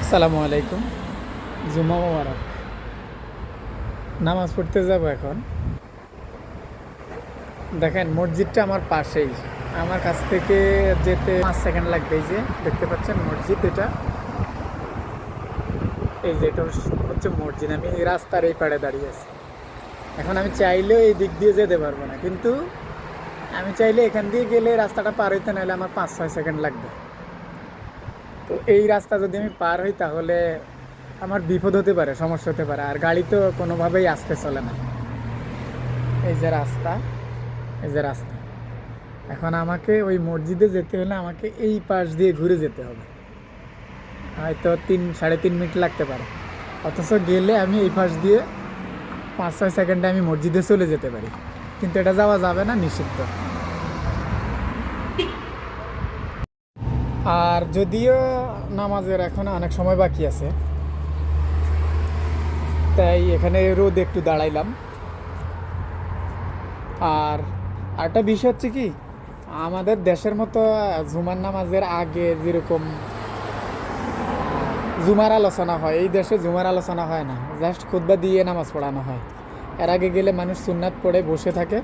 আসসালামু আলাইকুম। জুমা মোবারক। নামাজ পড়তে যাব এখন। দেখেন মসজিদটা আমার পাশেই, আমার কাছ থেকে যেতে 5 সেকেন্ড লাগবে। এই যে দেখতে পাচ্ছেন মসজিদ, এটা এই যে এটা হচ্ছে মসজিদ। আমি এই রাস্তার এই পাড়ে দাঁড়িয়ে আছি। এখন আমি চাইলেও এই দিক দিয়ে যেতে পারবো না, কিন্তু আমি চাইলে এখান দিয়ে গেলে রাস্তাটা পার হইতে নাহলে আমার 5-6 সেকেন্ড লাগবে। তো এই রাস্তা যদি আমি পার হই তাহলে আমার বিপদ হতে পারে, সমস্যা হতে পারে। আর গাড়ি তো কোনোভাবেই আসতে চলে না। এই যে রাস্তা, এই যে রাস্তা। এখন আমাকে ওই মসজিদে যেতে হলে আমাকে এই পাশ দিয়ে ঘুরে যেতে হবে। হয়তো 3-3.5 মিনিট লাগতে পারে, অথচ গেলে আমি এই পাশ দিয়ে 5-6 সেকেন্ডে আমি মসজিদে চলে যেতে পারি। কিন্তু এটা যাওয়া যাবে না, নিষিদ্ধ। আর যদিও নামাজের এখনো অনেক সময় বাকি আছে, তাই এখানে রোদ একটু দাঁড়াইলাম। আর আরেকটা বিষয় হচ্ছে কি, আমাদের দেশের মতো জুমার নামাজের আগে যেরকম জুমার আলোচনা হয়, এই দেশে জুমার আলোচনা হয় না, জাস্ট খুতবা দিয়ে নামাজ পড়ানো হয়। এর আগে গেলে মানুষ সুন্নাত পড়ে বসে থাকে।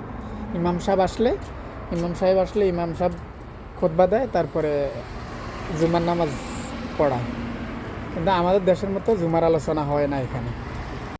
ইমাম সাহেব আসলে ইমাম সাহেব খুতবা দেয়, তারপরে জুমার নামাজ পড়ায়। কিন্তু আমাদের দেশের মতো জুমার আলোচনা হয় না এখানে।